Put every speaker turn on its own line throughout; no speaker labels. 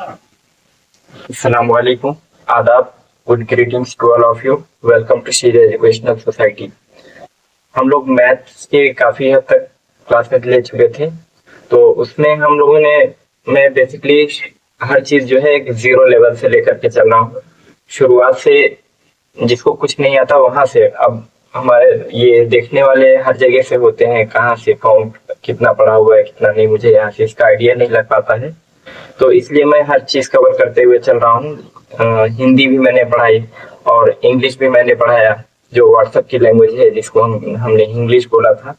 Assalamu alaikum, आदाब, good greetings to all of you. Welcome to serious educational society. हम लोग maths के काफी हद तक क्लासेस ले चुके थे, तो उसमें हम लोगों ने मैं बेसिकली हर चीज जो है एक जीरो लेवल से लेकर के चल रहा हूँ, शुरुआत से। जिसको कुछ नहीं आता वहां से अब हमारे ये देखने वाले हर जगह से होते हैं, कहाँ से कौन कितना पढ़ा हुआ है कितना नहीं, मुझे यहाँ से इसका आइडिया नहीं लग पाता है। तो इसलिए मैं हर चीज कवर करते हुए चल रहा हूँ। हिंदी भी मैंने पढ़ाई और इंग्लिश भी मैंने पढ़ाया, जो व्हाट्सएप की लैंग्वेज है जिसको हमने इंग्लिश बोला था।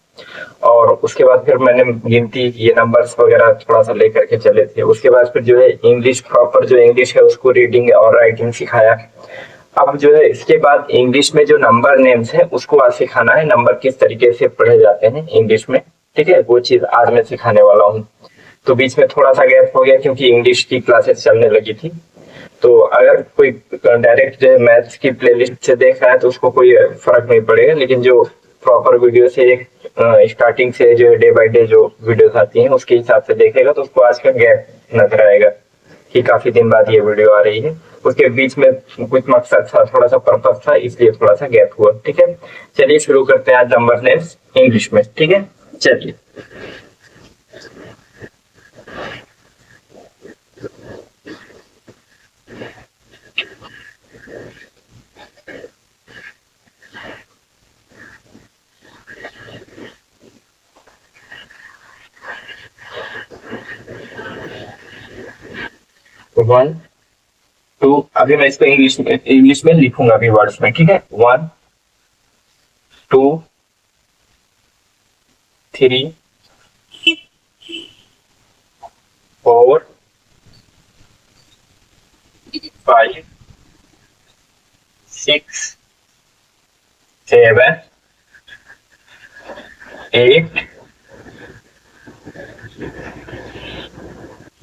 और उसके बाद फिर मैंने गिनती ये नंबर्स वगैरह थोड़ा सा लेकर के चले थे। उसके बाद फिर जो है इंग्लिश प्रॉपर जो इंग्लिश है उसको रीडिंग और राइटिंग सिखाया। अब जो है इसके बाद इंग्लिश में जो नंबर नेम्स है उसको आज सिखाना है, नंबर किस तरीके से पढ़े जाते हैं इंग्लिश में। ठीक है, वो चीज आज मैं सिखाने वाला हूँ। तो बीच में थोड़ा सा गैप हो गया क्योंकि इंग्लिश की क्लासेस चलने लगी थी। तो अगर कोई डायरेक्ट जो है मैथ्स की प्लेलिस्ट से देख रहा है तो उसको कोई फर्क नहीं पड़ेगा, लेकिन जो प्रॉपर वीडियो से एक स्टार्टिंग से जो डे बाय डे जो वीडियोस आती हैं उसके हिसाब से देखेगा तो उसको आज का गैप नजर आएगा कि काफी दिन बाद ये वीडियो आ रही है। उसके बीच में कुछ मकसद था, थोड़ा सा पर्पस था, इसलिए थोड़ा सा गैप हुआ। ठीक है, चलिए शुरू करते हैं आज नंबर नेम्स इंग्लिश में। ठीक है, चलिए। 1 2, अभी मैं इसको इंग्लिश में लिखूंगा अभी वर्ड्स में। ठीक है, 1 2 3 4 5 6 7 8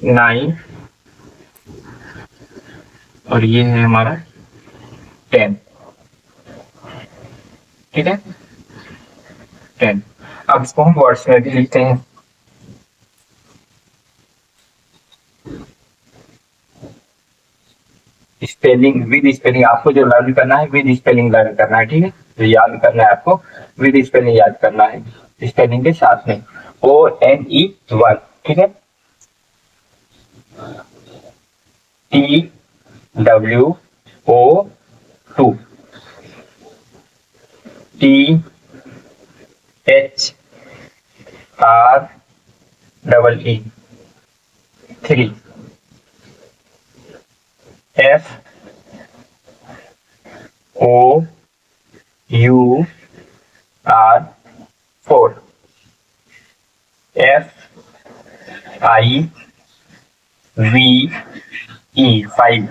9 और ये है हमारा 10। ठीक है, 10। अब इसको हम वर्ड्स में भी लिखते हैं। स्पेलिंग विद स्पेलिंग आपको जो लर्न करना है, विद स्पेलिंग लर्न करना है। ठीक है, तो याद करना है आपको, विद स्पेलिंग याद करना है, स्पेलिंग के साथ में। ONE 1। ठीक है, TWO 2, THREE 3, FOUR 4, FIVE 5,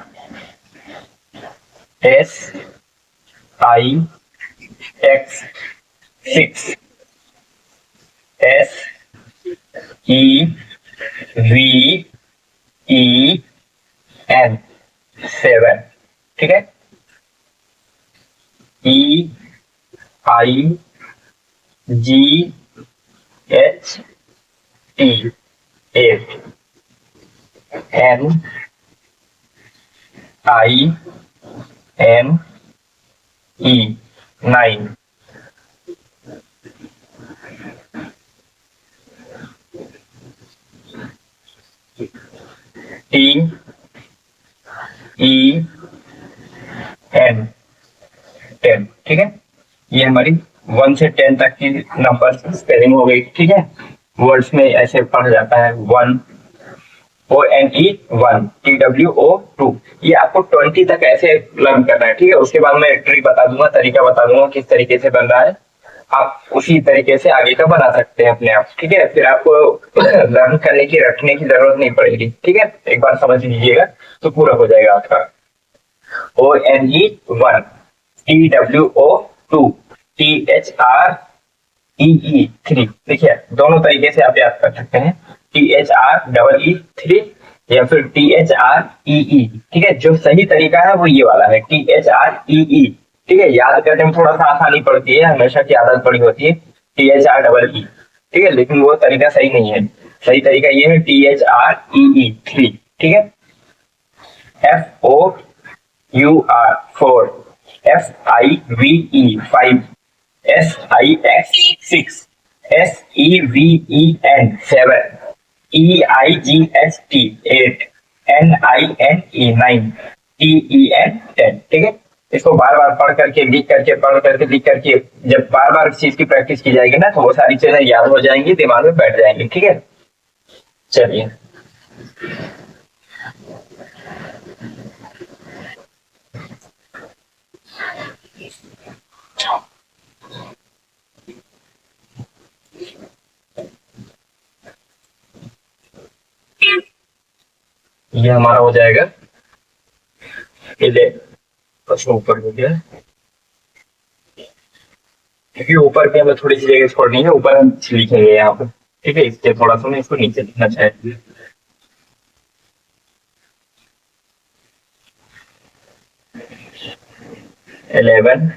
SIX 6, SEVEN 7। ठीक है, EIGHT 8, NINE 9, TEN 10। ठीक है, ये हमारी 1 से 10 तक की नंबर स्पेलिंग हो गई। ठीक है, वर्ड्स में ऐसे पढ़ा जाता है। 1 ONE 1, TWO 2, ये आपको 20 तक ऐसे लर्न करना है। ठीक है, उसके बाद मैं ट्रिक बता दूंगा, तरीका बता दूंगा किस तरीके से बन रहा है। आप उसी तरीके से आगे का बना सकते हैं अपने आप। ठीक है, फिर आपको लर्न करने की रटने की जरूरत नहीं पड़ेगी। ठीक है, एक बार समझ लीजिएगा तो पूरा हो जाएगा आपका। ONE 1, TWO 2, THREE 3। देखिए, दोनों तरीके से आप याद कर सकते हैं, THREE 3 या फिर THREE। ठीक है, जो सही तरीका है वो ये वाला है, THREE। ठीक है, याद करने में थोड़ा सा आसानी पड़ती है, हमेशा की आदत पड़ी होती है THREE। ठीक है, लेकिन वो तरीका सही नहीं है। सही तरीका ये है THREE 3। ठीक है, FOUR 4, FIVE 5, SIX 6, SEVEN 7, EIGHT 8, NINE 9, TEN 10। ठीक है, इसको बार बार पढ़ करके लिख करके पढ़ करके लिख करके जब बार बार चीज की प्रैक्टिस की जाएगी ना तो वो सारी चीजें याद हो जाएंगी, दिमाग में बैठ जाएंगी। ठीक है, चलिए ये हमारा हो जाएगा प्रश्न ऊपर हो गया, क्योंकि ऊपर भी हमें थोड़ी सी जगह छोड़नी है, ऊपर हम लिखेंगे यहाँ पर। ठीक है, इसलिए थोड़ा सा मैं इसको नीचे लिखना चाहती हूँ। इलेवन,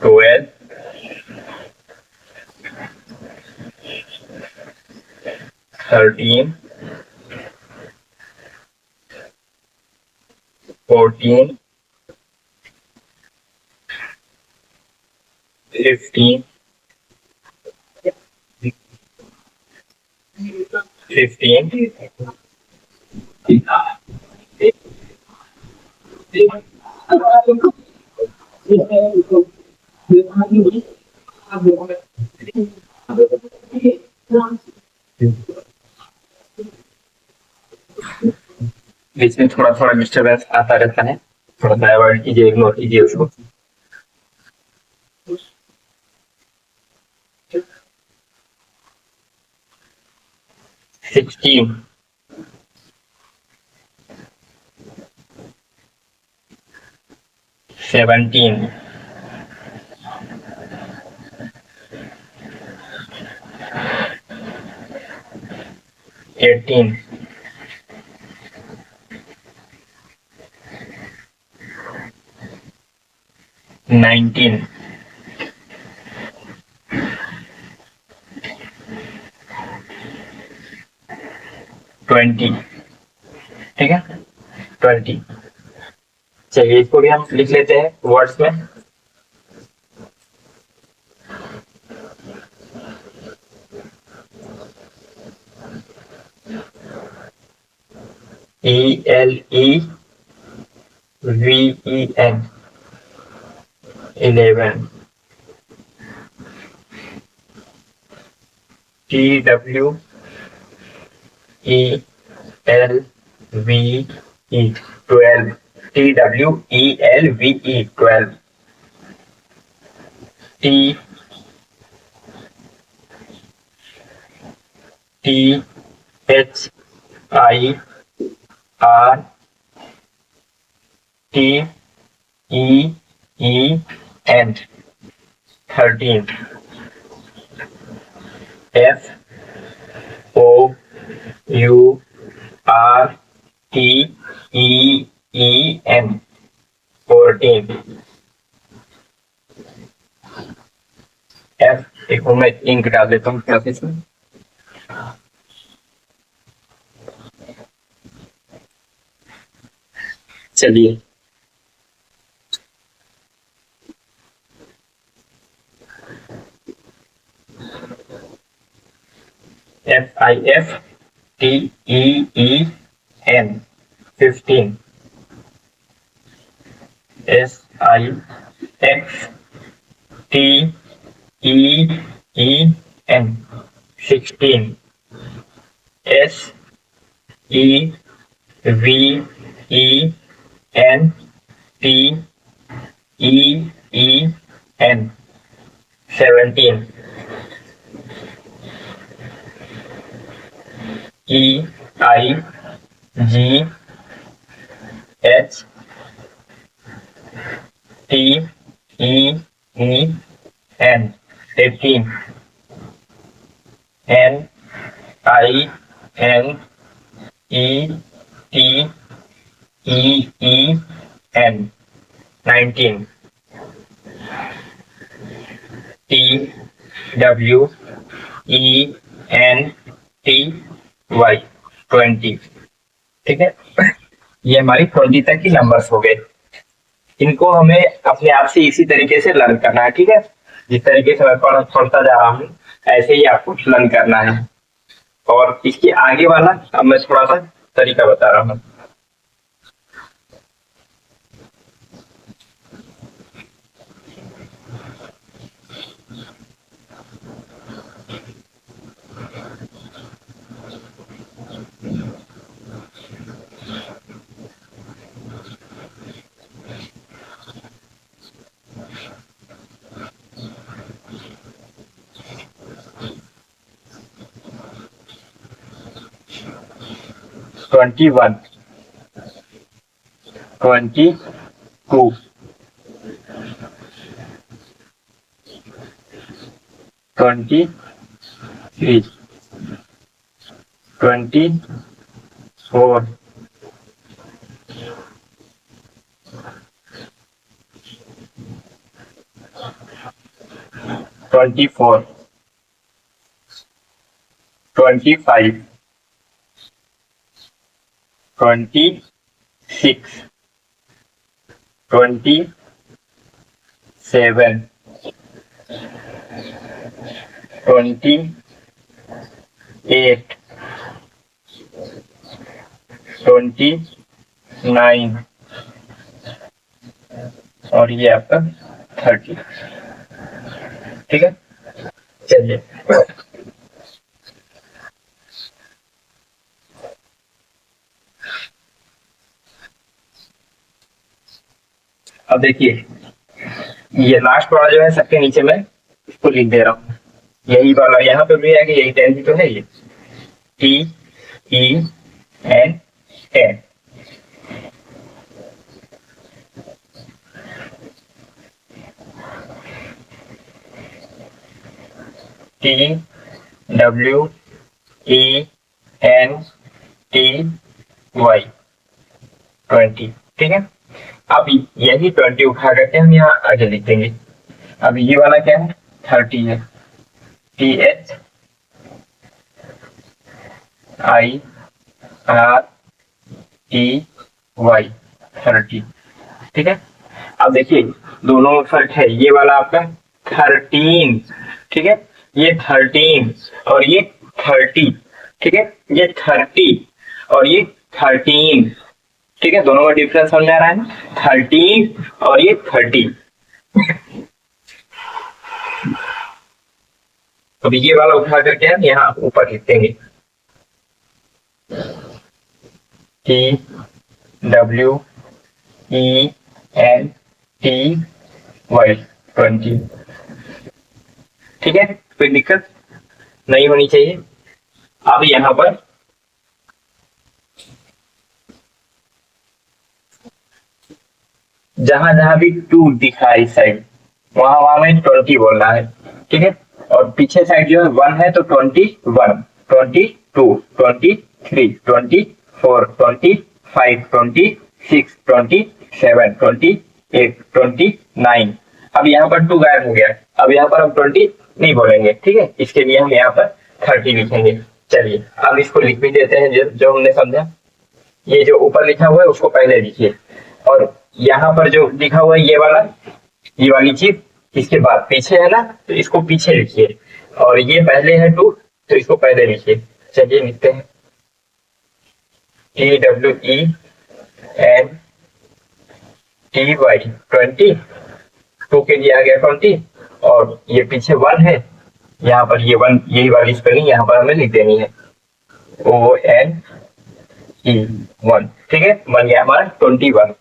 12, 13, 14, 15, 16, बीच में थोड़ा थोड़ा डिस्टर्बेंस आता रहता है, थोड़ा सा अवॉइड कीजिए, इग्नोर कीजिए उसको। 16, 17, 18, 19, 20। ठीक है, 20। चलिए इसको भी हम लिख लेते हैं वर्ड्स में। ELEVEN 11, TWELVE 12, TWELVE 12, THIRTEEN 13, FOURTEEN 14, एक मैं इंक डाल देता हूँ क्लासेस में। चलिए FIFTEEN 15, SIXTEEN 16, SEVENTEEN 17, EIGHTEEN 18, NINETEEN 19, TWELVE 20 20। ठीक है, ये हमारी 20 तक की नंबर्स हो गए। इनको हमें अपने आप से इसी तरीके से लर्न करना है। ठीक है, जिस तरीके से मैं पढ़ता जा रहा हूँ ऐसे ही आपको लर्न करना है। और इसके आगे वाला अब मैं थोड़ा सा तरीका बता रहा हूँ। ट्वेंटी वन, 22, 23, 24, 24, 25, 26, 27, 28, 29 और ये आपका 30। ठीक है, चलिए अब देखिए, ये लास्ट वाला जो है सबके नीचे मैं इसको लिख दे रहा हूँ। यही वाला यहाँ पे भी है कि यही 10 तो है, ये TEN 10। TWENTY 20। ठीक है, अब यही 20 उठा करके हम यहाँ आगे लिख देंगे। अब ये वाला क्या है, 30 है, THIRTY 30। ठीक है, अब देखिए दोनों में फर्क है। ये वाला आपका 13, ठीक है, ये 13 और ये 30। ठीक है, ये 30 और ये 13। ठीक है, दोनों में डिफरेंस समझ आ रहा है ना, 13 और ये 30। अब ये वाला उठा करके हम यहाँ ऊपर लिख देंगे, TWENTY 20। ठीक है, कोई दिक्कत नहीं होनी चाहिए। अब यहाँ पर जहां जहां भी 2 दिखा है इस साइड, वहां वहां में 20 बोलना है। ठीक है, और पीछे साइड जो है 1 है तो 21, 22, 23, 24, 25, 26, 27, 28, 29। अब यहाँ पर 2 गायब हो गया। अब यहाँ पर हम 20 नहीं बोलेंगे। ठीक है, इसके लिए हम यहाँ पर 30 लिखेंगे। चलिए अब इसको लिख भी देते हैं जो हमने समझा। ये जो ऊपर लिखा हुआ है उसको पहले लिखिए, और यहाँ पर जो लिखा हुआ है ये वाली चीज इसके बाद पीछे है ना, तो इसको पीछे लिखिए, और ये पहले है 2 तो इसको पहले लिखिए। चलिए लिखते हैं, TWENTY 20, 2 के लिए आ गया 20, और ये पीछे 1 है, यहाँ पर ये 1, यही वाली स्पेलिंग यहाँ पर हमें लिख देनी है, ONE 1। ठीक है, बन गया हमारा 21।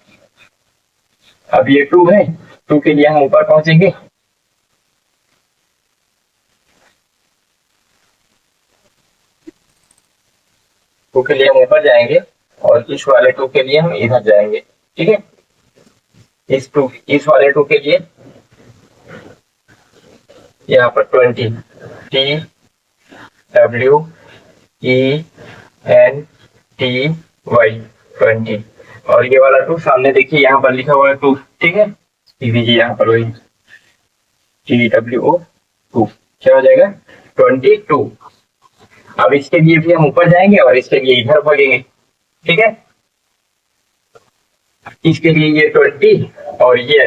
अब ये 2 है, 2 के लिए हम ऊपर पहुंचेंगे, टू के लिए हम ऊपर जाएंगे, और इस वाले 2 के लिए हम इधर जाएंगे। ठीक है, इस वाले 2 के लिए यहाँ पर 20, TWENTY 20, और ये वाला 2 सामने देखिए यहाँ पर लिखा हुआ है 2। ठीक है, लिख दीजिए यहाँ पर वही TWO 2। क्या हो जाएगा, 22। अब इसके लिए भी हम ऊपर जाएंगे और इसके लिए इधर भागेंगे, ठीक है। इसके लिए ये 20 और ये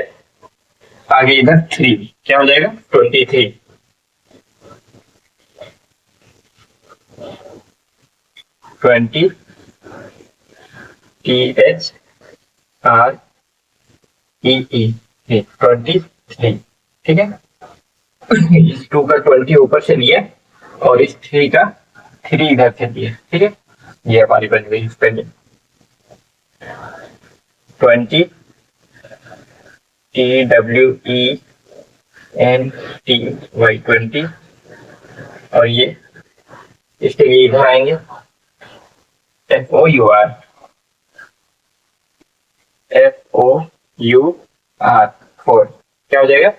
आगे इधर 3, क्या हो जाएगा 23। 20 THREE 23, ठीक है। इस 2 का 20 ऊपर से लिया और इस 3 का 3 इधर से लिया, ठीक है। ये हमारी बन गई स्पेलिंग 20 TWENTY 20 और ये इसके लिए इधर आएंगे FOUR 4, क्या हो जाएगा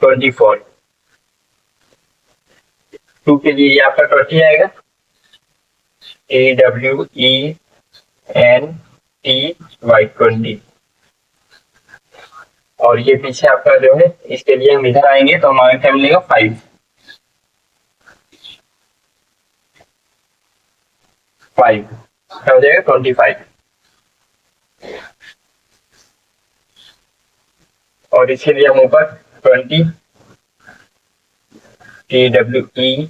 24। 2 के लिए आपका 20 आएगा AWENTY 20 और ये पीछे आपका जो है इसके लिए हम इधर आएंगे तो हमारे क्या मिलेगा 5 क्या हो जाएगा 25 और इसके लिए हम ऊपर 20 TWENTY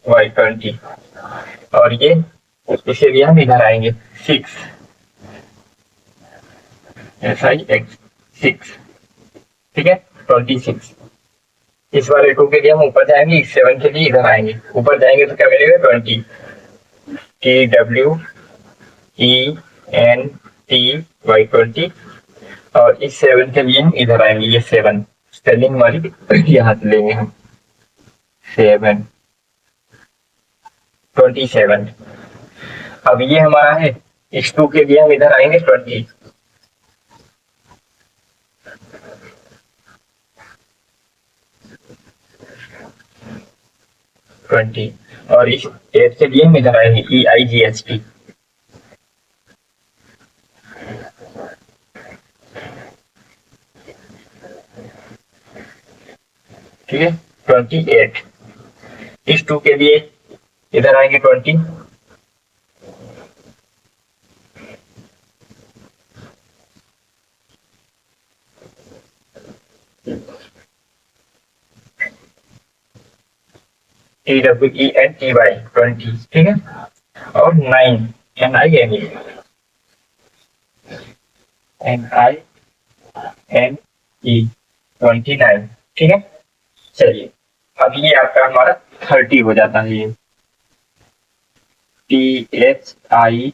20 और ये इसके लिए हम इधर आएंगे 6 SIX 6, ठीक है 26। इस वाले 2 के लिए हम ऊपर जाएंगे, इस 7 के लिए इधर आएंगे, ऊपर जाएंगे तो क्या मिलेगा 20 TWENTY 20 और इस 7 के लिए हम इधर आएंगे, ये 7 स्पेलिंग वाली यहाँ से लेंगे हम 7 27। अब ये हमारा है, इस 2 के लिए हम इधर आएंगे 20 और इस 8 के लिए हम इधर आएंगे EIGHT, ठीक है 28। इस 2 के लिए इधर आएंगे 20 TWENTY 20, ठीक है। और 9 NINE 29, ठीक है। चलिए अब ये आपका हमारा 30 हो जाता है, ये THIRTY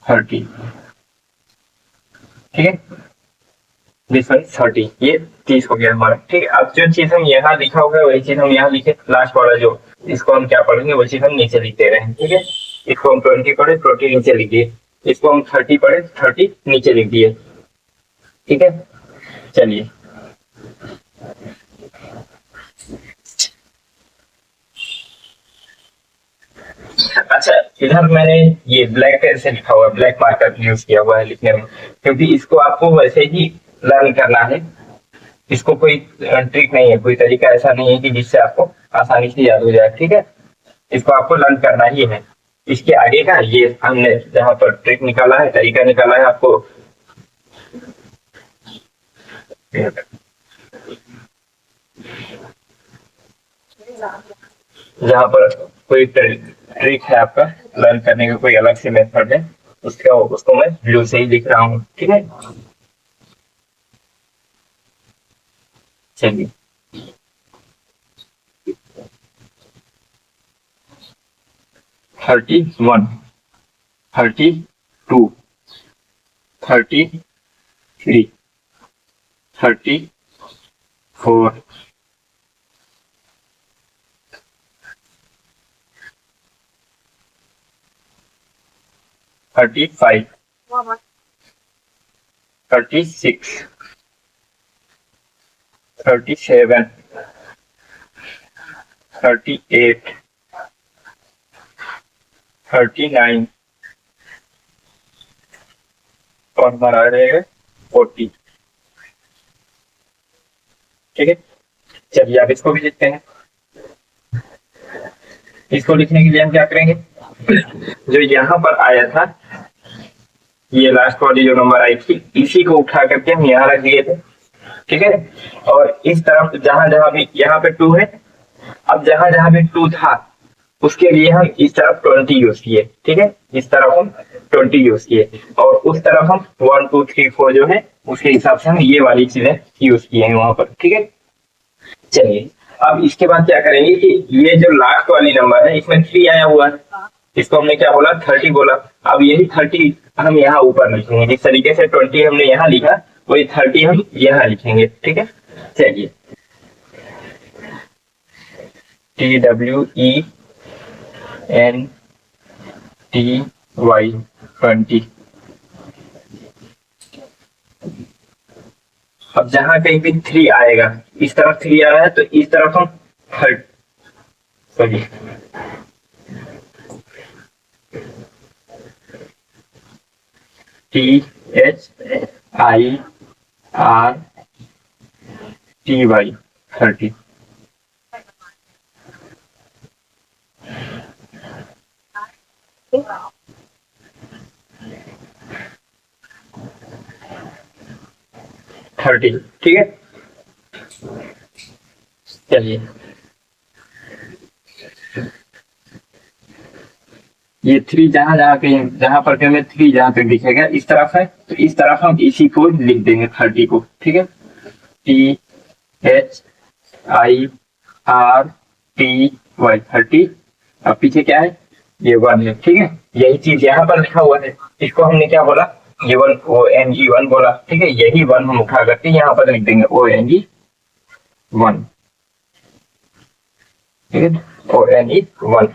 30, ठीक है। दिस वन 30, ये 30 हो गया हमारा, ठीक है। अब जो चीज हम यहाँ लिखा होगा वही चीज हम यहाँ लिखे, लास्ट वाला जो इसको हम क्या पढ़ेंगे वही चीज हम नीचे लिख दे रहे हैं, ठीक है। इसको हम 20 पढ़े 20 नीचे लिख दिए, इसको हम 30 पढ़े 30 नीचे लिख दिए, ठीक है। चलिए अच्छा, इधर मैंने ये ब्लैक पेन से लिखा हुआ है, ब्लैक मार्कर यूज किया हुआ है लिखने में, क्योंकि इसको आपको वैसे ही लर्न करना है। इसको कोई ट्रिक नहीं है, कोई तरीका ऐसा नहीं है कि जिससे आपको आसानी से याद हो जाए, ठीक है। इसको आपको लर्न करना ही है। इसके आगे का ये हमने जहाँ पर ट्रिक निकाला है, तरीका निकाला है आपको, जहाँ पर कोई ट्रिक है आपका लर्न करने का, कोई अलग से मेथड है, उसको मैं ब्लू से ही लिख रहा हूँ, ठीक है। चलिए 31 32 33 34 35 36 37 38 39 और हमारा रहेगा 40, ठीक है, चलिए आप इसको भी लिखते हैं। इसको लिखने के लिए हम क्या करेंगे, जो यहाँ पर आया था, ये लास्ट वाली जो नंबर आई थी, इसी को उठा करके हम यहाँ रख दिए थे। ठीक है, और इस तरफ जहां जहां भी यहाँ पे 2 है, अब जहां जहां भी 2 था उसके लिए हम इस तरफ 20 यूज किए। ठीक है, इस तरफ हम 20 यूज किए, और उस तरफ हम 1 2 3 4 जो है उसके हिसाब से हम ये वाली चीजें यूज किए हैं वहां पर। ठीक है, चलिए अब इसके बाद क्या करेंगे कि ये जो लास्ट वाली नंबर है इसमें 3 आया हुआ है, इसको हमने क्या बोला, 30 बोला। अब यही 30 हम यहाँ ऊपर लिखेंगे, जिस तरीके से 20 हमने यहाँ लिखा वही 30 हम यहाँ लिखेंगे। ठीक है, चलिए TWENTY। अब जहां कहीं भी 3 आएगा, इस तरफ 3 आ रहा है तो इस तरफ हम 30, सॉरी THIRTY 30। ठीक है, चलिए ये 3 जहां जहां कहीं जहां पर हमें 3 जहां पे दिखेगा इस तरफ है, तो इस तरफ हम इसी को लिख देंगे 30 को। ठीक है, THIRTY 30। अब पीछे क्या है, ये 1 है। ठीक है, यही चीज यहाँ पर लिखा हुआ है, इसको हमने क्या बोला, ये 1 ONE1 बोला। ठीक है, यही 1 हम उठा करके यहाँ पर लिख देंगे ONE1। ठीक है, ONE1।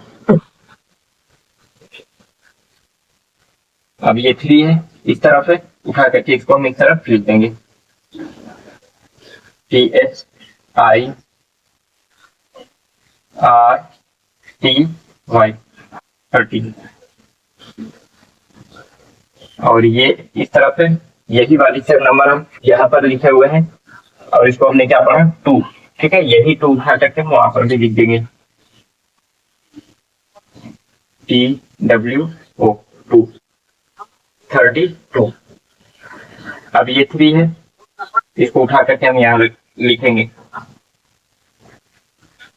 अब ये 3 है, इस तरफ है, उठा करके इसको हम इस तरफ लिख देंगे THIRTY 30। और ये इस तरफ है, यही वाली से नंबर हम यहाँ पर लिखे हुए हैं, और इसको हमने क्या पढ़ा, 2। ठीक है, यही 2 उठा करके हम वहां पर भी लिख देंगे TWO 32। अब ये 3 है, इसको उठा करके हम यहाँ लिखेंगे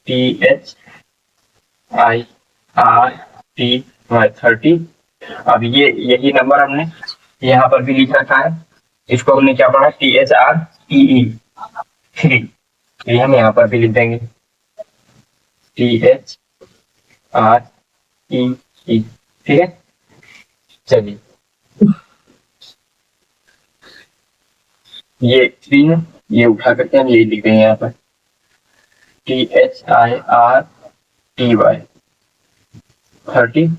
THIRTY 30। अब ये यही नंबर हमने यहाँ पर भी लिख रखा है, इसको हमने क्या पढ़ा, THREE 3। ये हम यहाँ पर भी लिख देंगे THREE। ठीक है, चलिए ये 3 है, ये उठा करके हम यही लिख देंगे यहाँ पर THIRTY 30।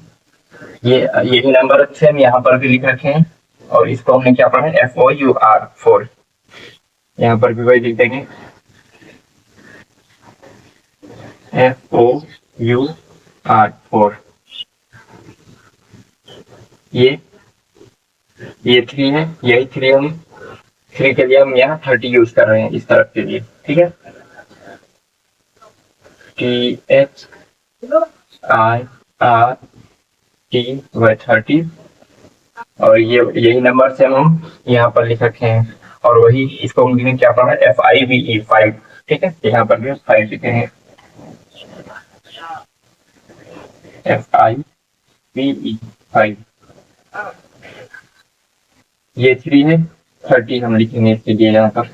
ये यही नंबर से हम यहाँ पर भी लिख रखे हैं, और इसको हमने क्या पढ़ा, FOUR 4। यहाँ पर भी वही लिख देंगे FOUR 4। ये 3 है, यही 3 हम 3 के लिए हम यहाँ 30 यूज कर रहे हैं इस तरफ के लिए। ठीक है, THIRTY 30। और ये यही नंबर से हम यहाँ पर लिख रखे हैं, और वही इसको हमने क्या पढ़ा, FIVE 5। ठीक है, यहाँ पर भी 5 लिखे हैं FIVE 5। ये 3 है, 30 हम लिखेंगे इसके लिए यहाँ पर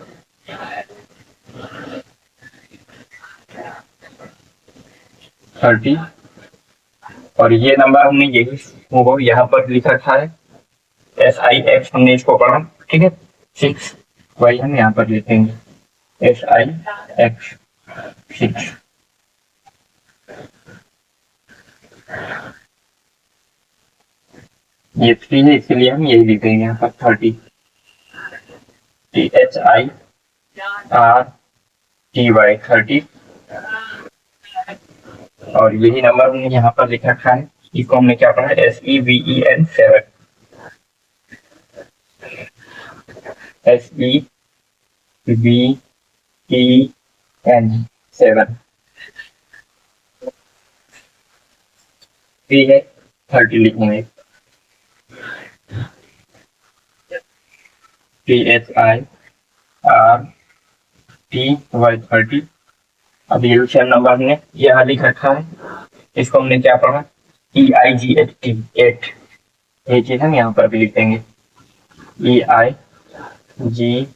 और ये नंबर हमने यही वो यहाँ पर लिख रखा है SIX, हमने इसको पढ़ा। ठीक है, 6, वही हम यहाँ पर लिखेंगे SIX 6। ये 3 है, इसलिए हम यही लिख देंगे यहाँ पर 30 THIRTY 30। और यही नंबर हमने यहाँ पर लिख रखा है, इसको हमने क्या पढ़ा, SEVEN 7। SEVEN एन 7, 3 है 30 लिखेंगे, THIRTY। अब ये सेम नंबर हमने यहाँ लिख रखा है, इसको हमने क्या पढ़ा, EIGHT 8, ये चीज हम यहाँ पर भी लिख देंगे, EIGHT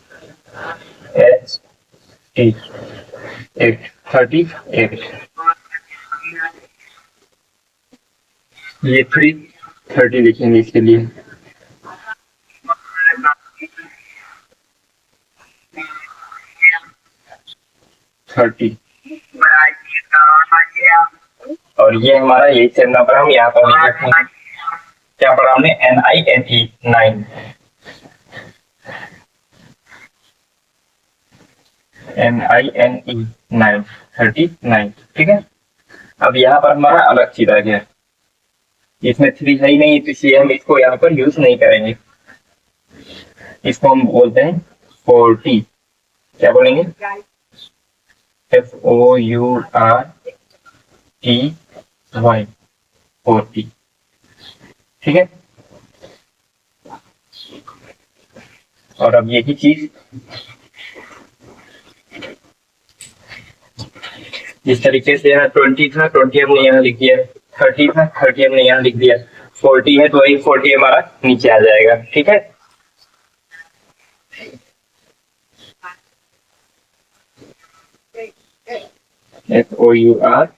8, 38। ये 330 लिखेंगे इसके लिए, 30। और ये हमारा यही सेम नंबर हम यहाँ पर लिख रखेंगे, क्या पढ़ा हमने, NINE 9, NINE 9, 39, ठीक है। अब यहाँ पर हमारा अलग चीज आ गया, इसमें 3 है ही नहीं, तो इसलिए हम इसको यहाँ पर यूज नहीं करेंगे, इसको हम बोलते हैं 40, क्या बोलेंगे, FOURTY, 40, ठीक है। और अब यही चीज जिस तरीके से यहाँ 20 था, 20 हमने यहाँ लिख दिया, 30 था, 30 हमने यहाँ लिख दिया, 40 है तो वही 40 हमारा नीचे आ जाएगा, ठीक है। FOURTY,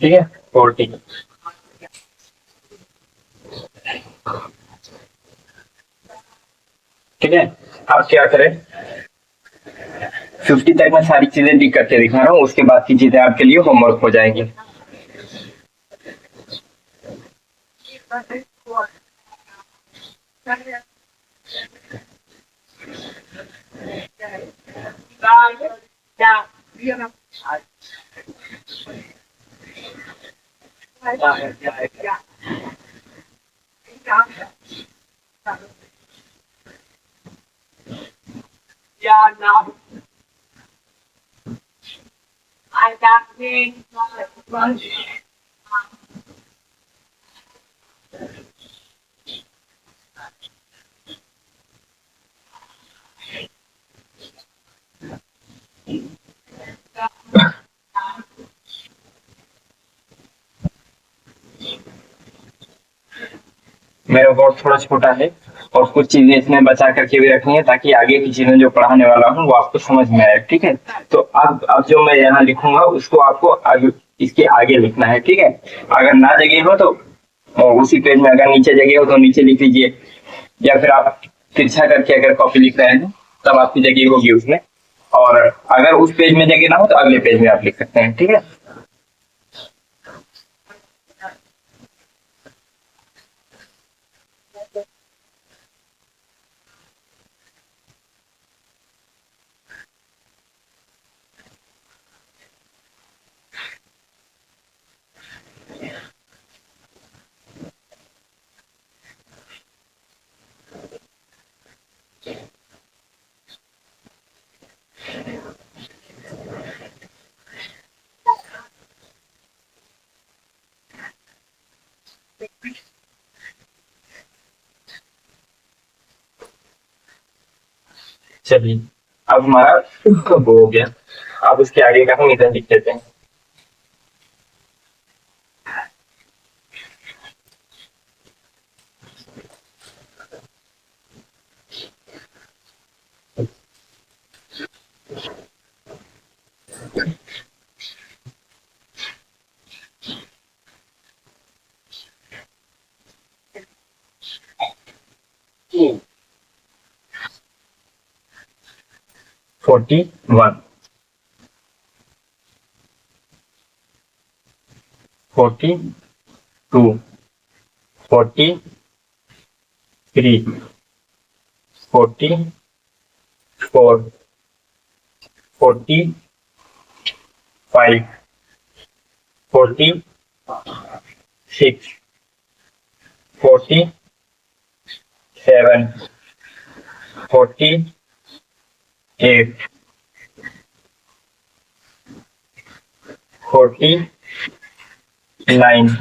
ठीक है, 40। ठीक है, अब क्या करें, 50 तक मैं सारी चीजें लिख करके दिखा रहा हूँ, उसके बाद की चीजें आपके लिए होमवर्क हो जाएंगी।
Yeah, no. I got me lunch.
मेरा बोर्ड थोड़ा छोटा है और कुछ चीजें इसमें बचा करके भी रखनी है, ताकि आगे की चीजें जो पढ़ाने वाला हूँ वो आपको समझ में आए, ठीक है। तो अब जो मैं यहाँ लिखूंगा उसको आपको आगे, इसके आगे लिखना है, ठीक है। अगर ना जगह हो तो उसी पेज में, अगर नीचे जगह हो तो नीचे लिख लीजिए, या फिर आप तिरछा करके अगर कॉपी लिख रहे हैं तब आपकी जगह होगी उसमें, और अगर उस पेज में जगह ना हो तो अगले पेज में आप लिख सकते हैं, ठीक है। चलिए, अब हमारा वो हो गया, अब उसके आगे का हम इधर लिख देते हैं। Hmm. 41, 42, 43, 44, 45, 46, 47, 48, 8 49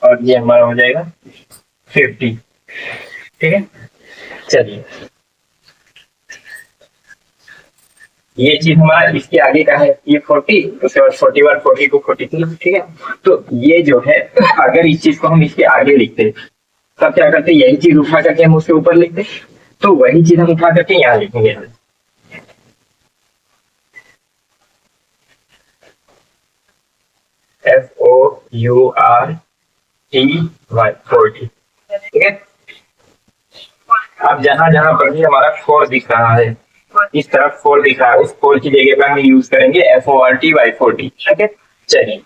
और ये हमारा हो जाएगा 50। ठीक है, चलिए ये चीज हमारा इसके आगे का है, ये 40, उसके बाद 41, 42, 43। ठीक है, तो ये जो है अगर इस चीज को हम इसके आगे लिखते तब क्या करते, यही चीज उठा करके हम उसके ऊपर लिखते, तो वही चीज हम उठा करके यहाँ लिखेंगे। FOURTY 40। ठीक है, अब जहां जहां पर भी हमारा 4 दिख रहा है, इस तरफ 4 दिख रहा है, उस 4 की जगह पर हम यूज करेंगे FORTY 40। ठीक है, चलिए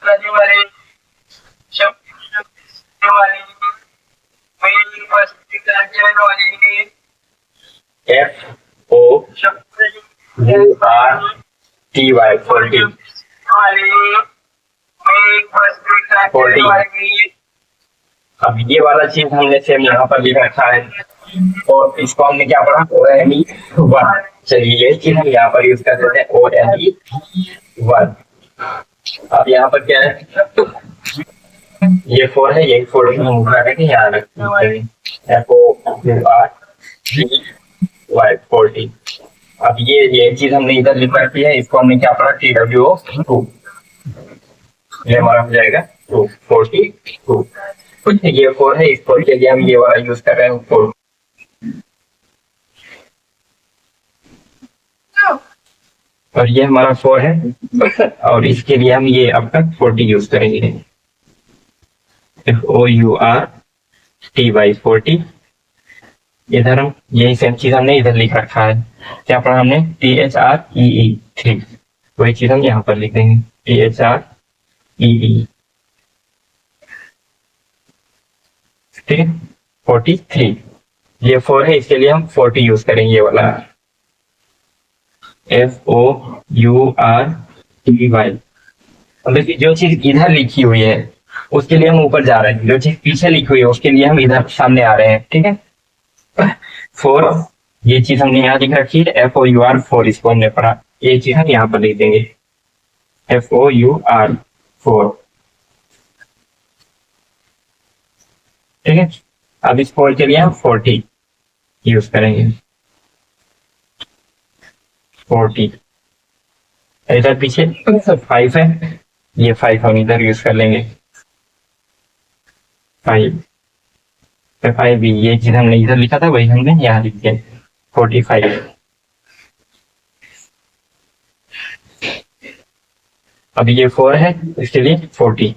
FOURTY 40। अब ये वाला चीज हमने सेम यहाँ पर लिख रखा है और इसको हमने क्या पढ़ा, ONE1। चलिए यही चीज हम यहाँ पर यूज कर देते हैं, ONE1। अब यहाँ पर क्या है, ये 4 है, यही 4 हम उठा करके यहाँ रखते हैं, FOURTY 40। अब ये चीज हमने इधर लिख रखी है, इसको हमने क्या पढ़ा, TWO2। ये हमारा हो जाएगा 42। कुछ ये 4 है, इस 4 के लिए हम ये वाला यूज कर रहे हैं 4। और ये हमारा 4 है और इसके लिए हम ये अब तक 40 यूज करेंगे, FOURTY 40। इधर हम यही सेम चीज हमने इधर लिख रखा है, क्या पढ़ा हमने, THREE3, वही चीज हम यहाँ पर लिख देंगे, THREE। ठीक है, 43। ये 4 है, इसके लिए हम 40 यूज करेंगे, ये वाला FOURTY। देखिए जो चीज इधर लिखी हुई है उसके लिए हम ऊपर जा रहे हैं, जो चीज पीछे लिखी हुई है उसके लिए हम इधर सामने आ रहे हैं। ठीक है, 4 ये चीज हमने यहाँ लिख रखी है, FOUR4, इसको हमने पढ़ा, ये चीज हम यहाँ पर लिख देंगे, FOUR4। ठीक है, अब इस 4 के लिए हम 40 यूज करेंगे, 40। इधर पीछे 5 है, ये 5 हम इधर यूज कर लेंगे, 5 भी ये चीज हमने इधर लिखा था वही हमने यहाँ लिख दिया, 45। अब ये 4 है, इसके लिए 40,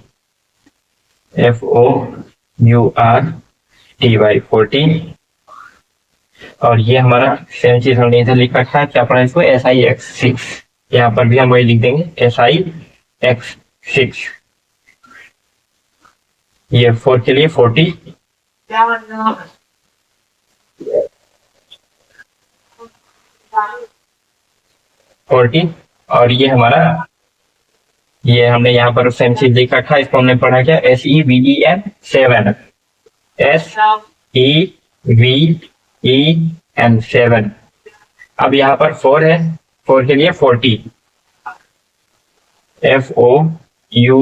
FOURTY 40। और ये हमारा सेम चीज हमने इधर लिख रखा है, क्या पढ़ा इसको, SIX6, यहाँ पर भी हम वही लिख देंगे, SIX6। ये 4 के लिए 40, 40। और ये हमारा, ये हमने यहाँ पर सेम चीज लिख रखा है, इसको हमने पढ़ा क्या, SEVEN 7। अब यहाँ पर 4 है, 4 के लिए 40, FOURTY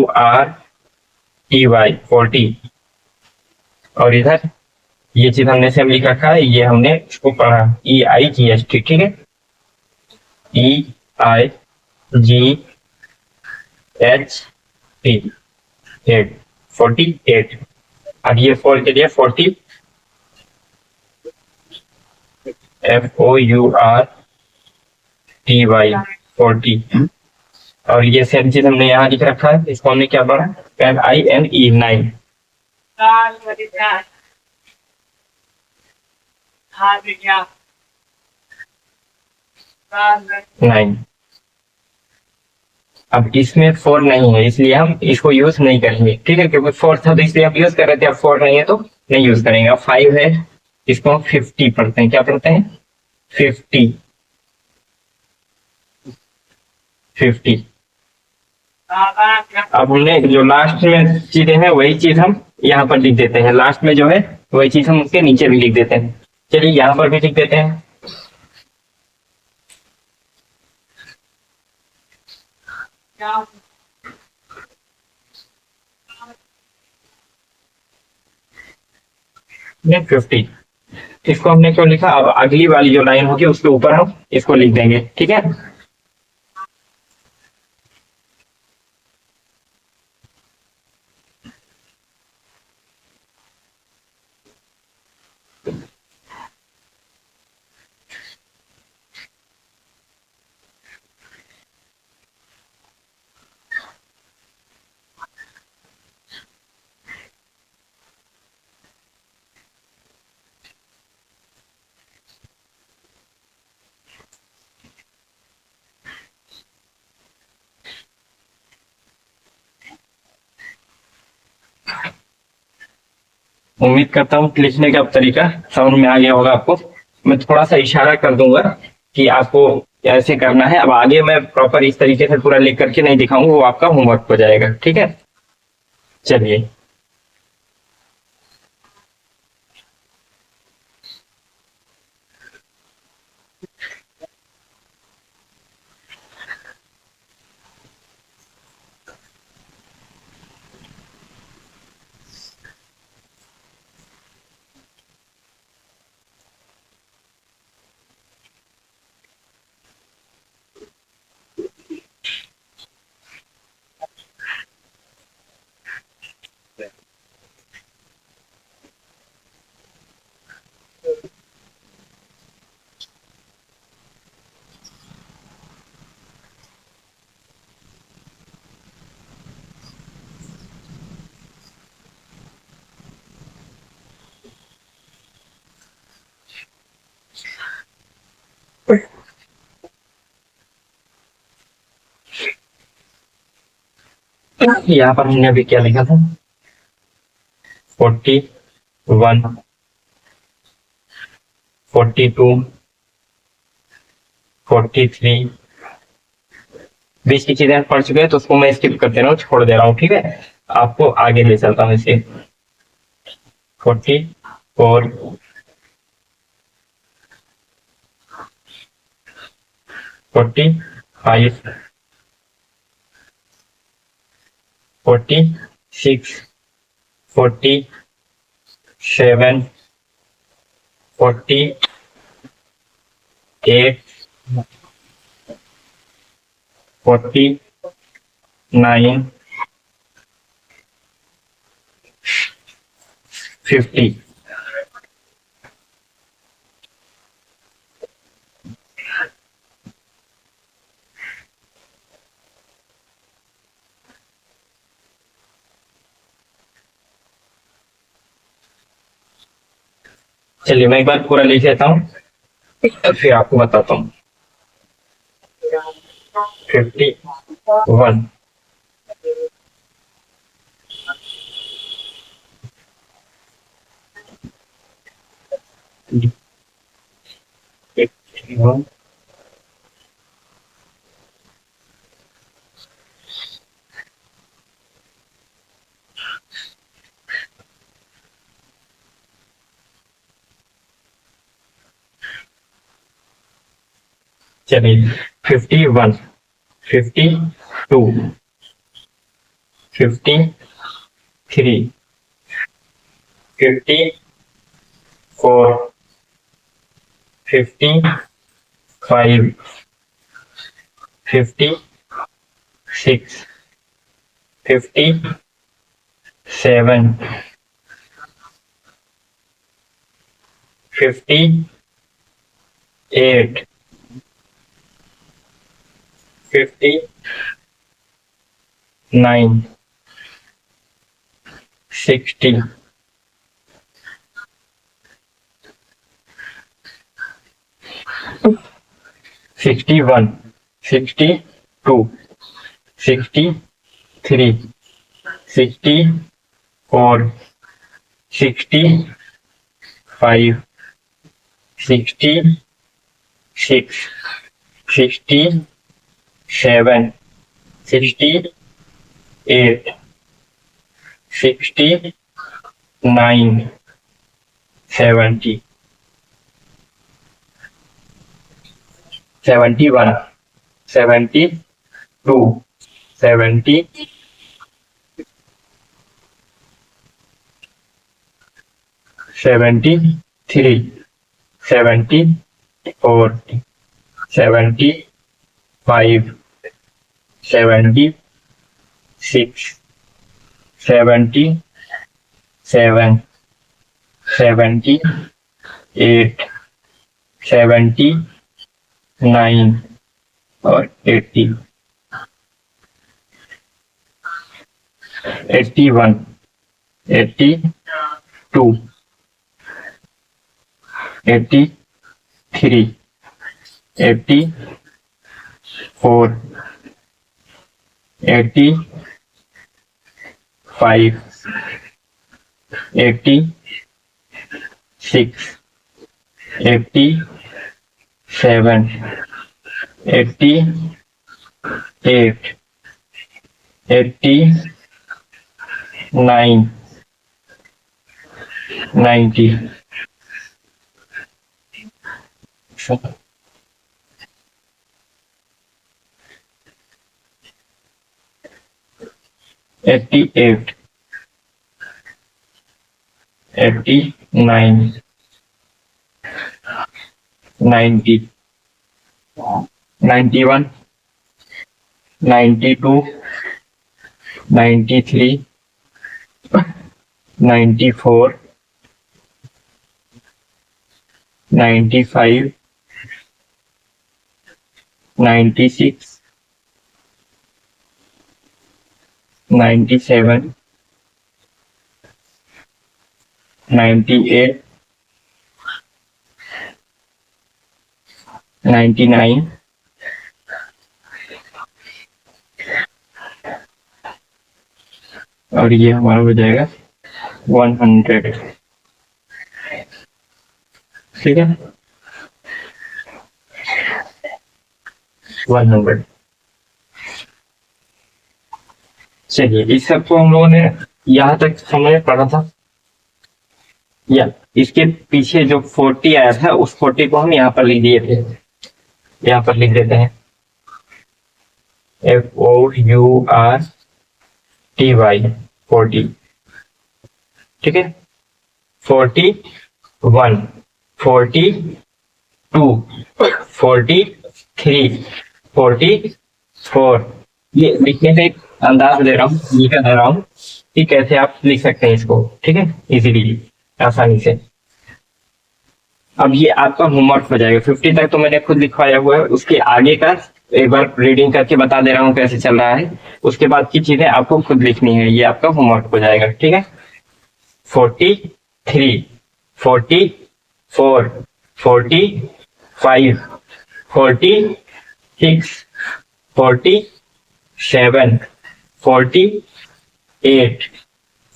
40। और इधर ये चीज हमने सेम लिख रखा है, ये हमने इसको पढ़ा, EIGHT। ठीक है, EIGHT 48। अब ये 4 के लिए 40, FOURTY 40। और ये सेम चीज हमने यहाँ लिख रखा है, इसको हमने क्या पढ़ा, NINE 9। अब इसमें 4 नहीं है, इसलिए हम इसको यूज नहीं करेंगे। ठीक है, क्योंकि 4 था तो इसलिए हम यूज कर रहे थे, अब 4 नहीं है तो नहीं यूज करेंगे। अब 5 है, इसको हम 50 पढ़ते हैं, क्या पढ़ते हैं, 50। अब हमने जो लास्ट में चीजें हैं वही चीज हम यहाँ पर लिख देते हैं, लास्ट में जो है वही चीज हम उसके नीचे भी लिख देते हैं। चलिए यहाँ पर भी लिख देते हैं,
down,
ये 50। इसको हमने क्यों लिखा, अब अगली वाली जो लाइन होगी उसके ऊपर हम इसको लिख देंगे, ठीक है। उम्मीद करता हूँ कि लिखने का तरीका समझ में आ गया होगा आपको। मैं थोड़ा सा इशारा कर दूंगा कि आपको ऐसे करना है। अब आगे मैं प्रॉपर इस तरीके से पूरा लिख करके नहीं दिखाऊंगा, वो आपका होमवर्क हो जाएगा, ठीक है। चलिए, यहाँ पर हमने अभी क्या लिखा था, 41, 42, 43। बीच की चीजें हम पढ़ चुके हैं तो उसको मैं स्किप कर दे रहा हूँ, छोड़ दे रहा हूँ, ठीक है। आपको आगे ले चलता हूँ इसे। 44, 45, 46, 47, 48, 49, 50। चलिए मैं एक बार पूरा लिख लेता हूँ, फिर आपको बताता हूँ। 51, 51, चलिए 51, 52, 53, 54, 55, 56, 57, 58, 59, 60, 61, 62, 63, 64, 65, 66, 67, 68, 69, 70, 71, 72, 70, 73, 74, 75, 76, 77, 78, 79 और 80, 81, 82, 83, 84, 85, 86, 87, 88, 89, 90. 88, 89, 90, 91, 92, 93, 94, 95, 96, 97, 98, 99, और ये हमारा हो जाएगा 100। ठीक है, 100। चलिए, इस सब को हम लोगों ने यहाँ तक हमने पढ़ा था। या इसके पीछे जो 40 आया था उस 40 को हम यहाँ पर लिख दिए थे। यहाँ पर लिख देते हैं FOURTY 40। ठीक है, 41, 42, 43, 44। ये लिखने का एक अंदाज दे रहा हूँ, लिखा दे रहा हूँ कि कैसे आप लिख सकते हैं इसको। ठीक है, इजीली, आसानी से। अब ये आपका होमवर्क हो जाएगा। 50 तक तो मैंने खुद लिखवाया हुआ है, उसके आगे का एक बार रीडिंग करके बता दे रहा हूँ कैसे चल रहा है। उसके बाद की चीजें आपको खुद लिखनी है, ये आपका होमवर्क हो जाएगा। ठीक है, 43, 44, 45, 46, 47, 48,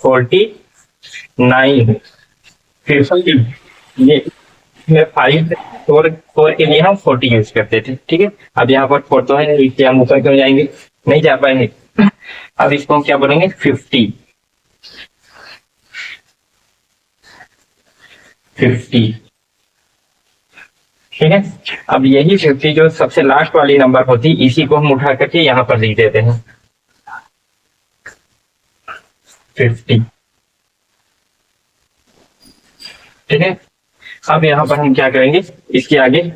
49, 50। ये 5 4 के लिए हम 40 यूज करते थे। ठीक है, अब यहाँ पर 4 तो है, इससे हम ऊपर क्यों जाएंगे, नहीं जा पाएंगे। अब इसको हम क्या बोलेंगे, 50। 50। ठीक है, अब यही 50 जो सबसे लास्ट वाली नंबर होती, इसी को हम उठा करके यहाँ पर लिख देते हैं 50। ठीक है, अब यहाँ पर हम क्या करेंगे, इसके आगे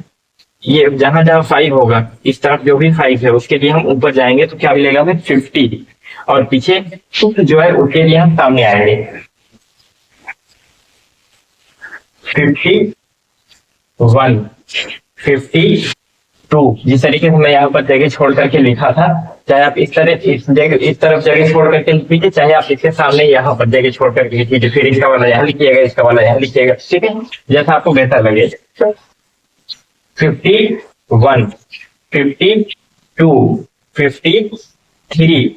ये जहां जहां 5 होगा, इस तरफ जो भी 5 है उसके लिए हम ऊपर जाएंगे तो क्या मिलेगा हमें, 50। और पीछे जो है उसके लिए हम सामने आएंगे 51, 52। जिस तरीके से मैं यहाँ पर जगह छोड़ करके लिखा था, चाहे आप इस तरफ जगह छोड़ करके लिख लीजिए, चाहे आप इसके सामने यहाँ पर जगह छोड़ करके लिख लीजिए, फिर इसका वाला यहाँ लिखिएगा, इसका वाला यहाँ लिखिएगा। ठीक है, जैसा आपको बेहतर लगे। 51, 52, 53,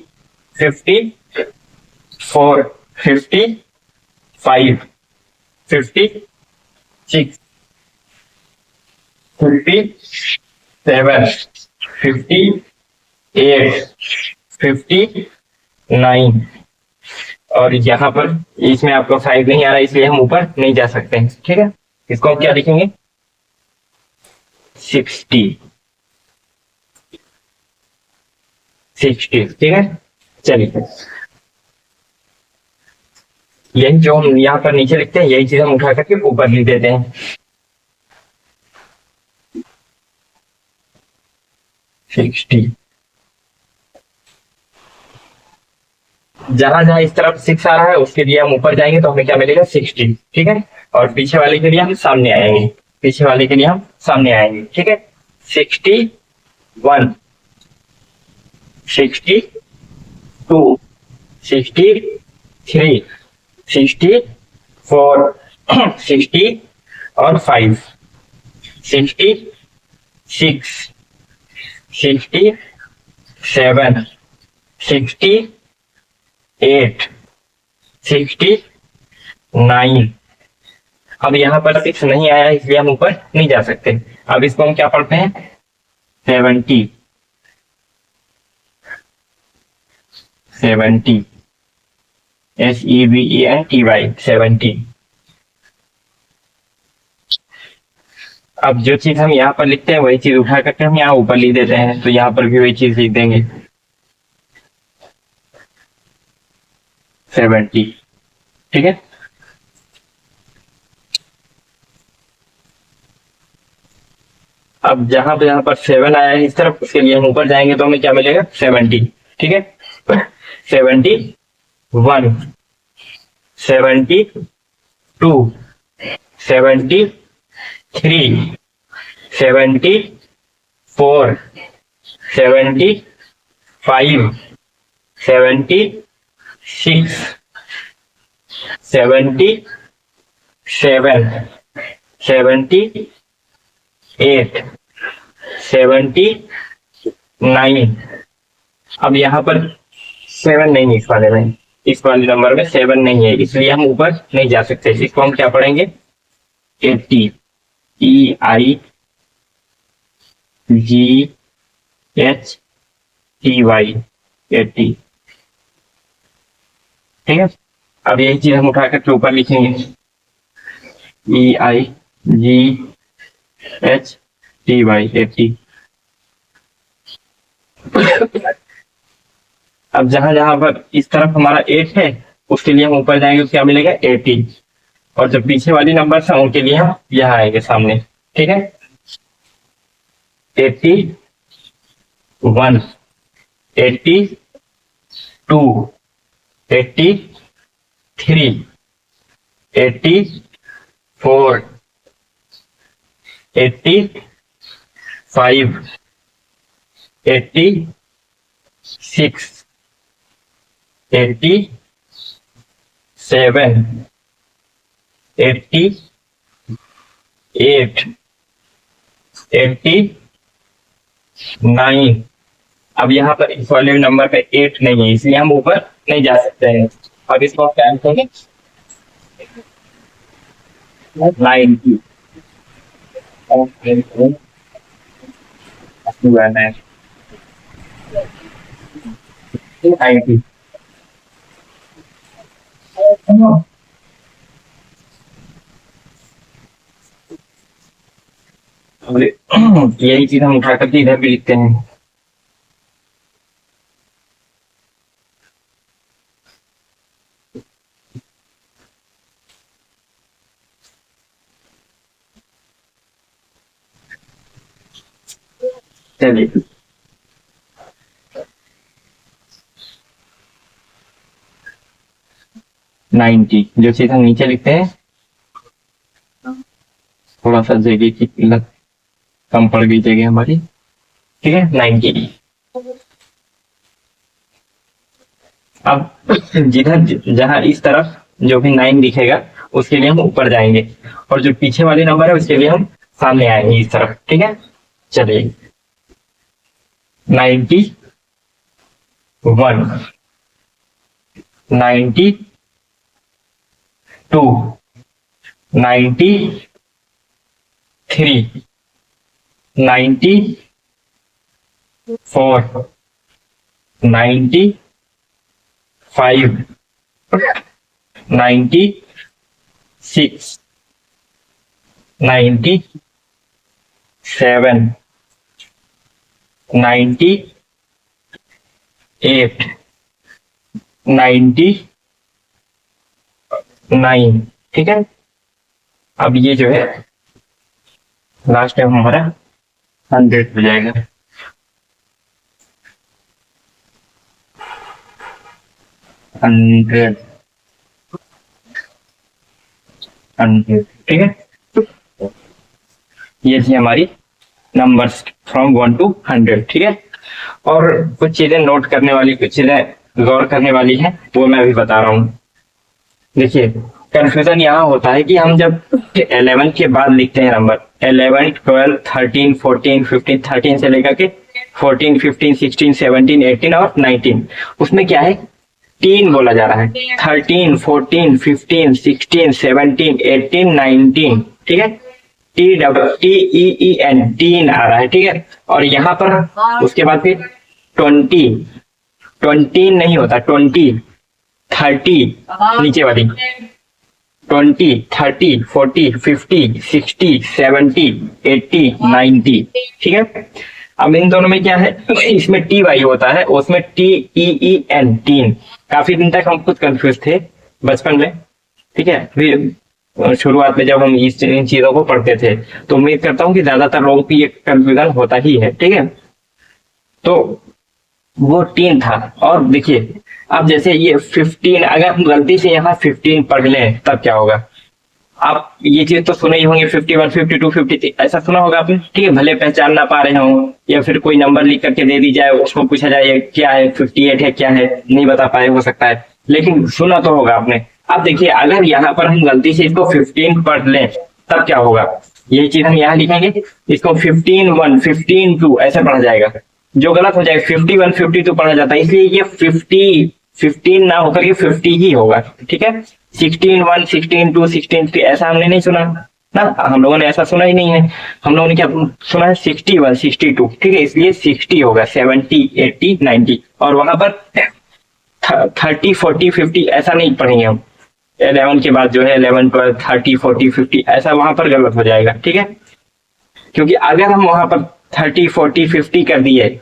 54, 55, 56, 57, 58, 59। और यहाँ पर इसमें आपका 5 नहीं आ रहा, इसलिए हम ऊपर नहीं जा सकते हैं। ठीक है, इसको हम क्या लिखेंगे, 60। 60, ठीक है। चलिए, यही जो हम यहाँ पर नीचे लिखते हैं यही चीज हम उठा करके ऊपर लिख देते हैं। 60, जहां जहां इस तरफ 6 आ रहा है उसके लिए हम ऊपर जाएंगे तो हमें क्या मिलेगा, 60, ठीक है। और पीछे वाले के लिए हम सामने आएंगे, पीछे वाले के लिए हम सामने आएंगे, ठीक है। 61, 62, 63, 64, 60 और 5, 66, 67, 68, 69। अब यहाँ पर 6 नहीं आया इसलिए हम ऊपर नहीं जा सकते। अब इसको हम क्या पढ़ते हैं, 70, 70, SEVENTY, 70। अब जो चीज हम यहाँ पर लिखते हैं वही चीज उठा करके हम यहाँ ऊपर लिख देते हैं, तो यहाँ पर भी वही चीज लिख देंगे, 70, ठीक है। अब जहां पे यहाँ पर 7 आया है इस तरफ उसके लिए हम ऊपर जाएंगे तो हमें क्या मिलेगा, 70, ठीक है। 71, 72, 73, 74, 75, 76, 77, 78, 79। अब यहाँ पर 7 नहीं है इस वाले में, इस वाले नंबर में 7 नहीं है इसलिए हम ऊपर नहीं जा सकते। इसको हम क्या पढ़ेंगे, 80, EIGHTY, 80, ठीक है। अब यही चीज हम उठा करके ऊपर लिखेंगे, EIGHTY, 80। अब जहां जहां पर इस तरफ हमारा 8 है उसके लिए हम ऊपर जाएंगे तो क्या मिलेगा, 80। और जो पीछे वाली नंबर है उनके लिए हम यहाँ आएंगे सामने, ठीक है। 81, 82, 83, 84, 85, 86, 87, 88, 89। अब यहाँ पर इस वाले नंबर पे 8 नहीं है इसलिए हम ऊपर नहीं जा सकते हैं। अब इसको हम क्या लिखेंगे, 90, 90। यही चीज हम उठा करके इधर भी लिखते हैं, चलिए। नाइनटी, जो चीज हम नीचे लिखते हैं, थोड़ा सा जगह की किल्लत, कम पड़ गई जगह हमारी, ठीक है। 90। अब जिधर जहां इस तरफ जो भी 9 दिखेगा उसके लिए हम ऊपर जाएंगे और जो पीछे वाले नंबर है उसके लिए हम सामने आएंगे इस तरफ, ठीक है। चलिए, 91, 92, 93, 94, 95, 96, 97, 98, 8 99, ठीक है। अब ये जो है लास्ट टाइम हमारा 100 हो जाएगा। 100 100, ठीक है। ये थी हमारी नंबर्स फ्रॉम 1 to 100, ठीक है। और कुछ चीजें नोट करने वाली, कुछ चीजें गौर करने वाली हैं, वो मैं अभी बता रहा हूँ। देखिए, कंफ्यूजन यहाँ होता है कि हम जब 11 के बाद लिखते हैं नंबर 11, 12, 13, 14, 15, 13 से लेकर के 14, 15, 16, 17, 18 और 19, उसमें क्या है, टीन बोला जा रहा है। 13, 14, 15, 16, 17, 18, 19, ठीक है। TEEN, टीन आ रहा है, ठीक है। और यहाँ पर उसके बाद फिर 20 नहीं होता, 20, 30 नीचे वाली 20, 30, 40, 50, 60, 70, 80, 90, ठीक है। अब इन दोनों में क्या है, इसमें TY होता है, उसमें TEEN, टीन। काफी दिन तक हम खुद कंफ्यूज थे बचपन में, ठीक है। फिर शुरुआत में जब हम इन चीजों को पढ़ते थे, तो उम्मीद करता हूँ कि ज्यादातर लोगों की ये कंफ्यूजन होता ही है, ठीक है। तो वो टीन था। और देखिए, अब जैसे ये 15, अगर हम गलती से यहाँ 15 पढ़ लें तब क्या होगा। आप ये चीज तो सुने ही होंगे, 51, 52, 53 ऐसा सुना होगा आपने, ठीक है। भले पहचान ना पा रहे हो, या फिर कोई नंबर लिख करके दे दी जाए, उसको पूछा जाए क्या है, 58 है क्या है, नहीं बता पाए हो सकता है, लेकिन सुना तो होगा आपने। अब देखिए, अगर यहाँ पर हम गलती से इसको 15 पढ़ लें तब क्या होगा। यही चीज हम यहाँ लिखेंगे, इसको 15-1, 15-2 ऐसे पढ़ा जाएगा, जो गलत हो जाएगा। 51, 52 पढ़ा जाता है, इसलिए ये 15 ना होकर के 50 ही होगा, ठीक है। 16-1, 16-2, 16-3 ऐसा हमने नहीं सुना ना, हम लोगों ने ऐसा सुना ही नहीं है। हम लोगों ने क्या सुना है, 61, 62, ठीक है। इसलिए 60 होगा, 70, 80, 90, और वहां पर 30, 40, 50 ऐसा नहीं पढ़ेंगे हम। 11 के बाद जो है 11, 12, 30, 40, 50 ऐसा वहां पर गलत हो जाएगा, ठीक है। क्योंकि अगर हम वहां पर 30, 40, 50 कर दिए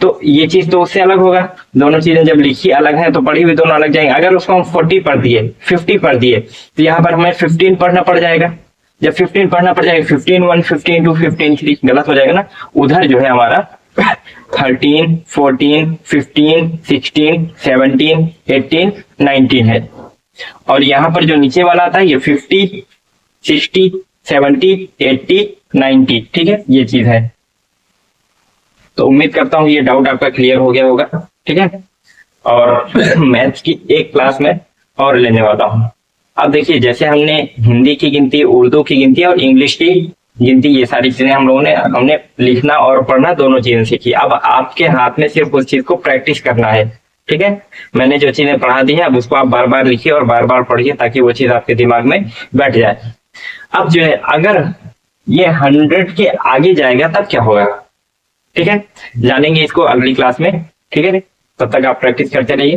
तो ये चीज तो उससे अलग होगा। दोनों चीजें जब लिखी अलग है तो पढ़ी हुई दोनों अलग जाएंगे। अगर उसको हम 40 पढ़ दिए, 50 पढ़ दिए, तो यहाँ पर हमें 15 पढ़ना पड़ जाएगा। जब 15 पढ़ना पड़ जाएगा, 15-1, 15-2, 15-3 गलत हो जाएगा ना। उधर जो है हमारा 13, 14, 15, 16, 17, 18, 19 है। और यहाँ पर जो नीचे वाला आता है ये 50, 60, 70, 80, 90, ठीक है, ये चीज है। तो उम्मीद करता हूँ ये डाउट आपका क्लियर हो गया होगा, ठीक है। और मैथ्स की एक क्लास में और लेने वाला हूँ। अब देखिए, जैसे हमने हिंदी की गिनती, उर्दू की गिनती और इंग्लिश की गिनती, ये सारी चीजें हमने लिखना और पढ़ना दोनों चीजें सीखी। अब आपके हाथ में सिर्फ उस चीज को प्रैक्टिस करना है, ठीक है। मैंने जो चीजें पढ़ा दी है, अब उसको आप बार बार लिखिए और बार बार पढ़िए, ताकि वो चीज आपके दिमाग में बैठ जाए। अब जो है, अगर ये 100 के आगे जाएगा तब क्या होगा, ठीक है। जानेंगे इसको अगली क्लास में, ठीक है। तब तक आप प्रैक्टिस करते रहिए।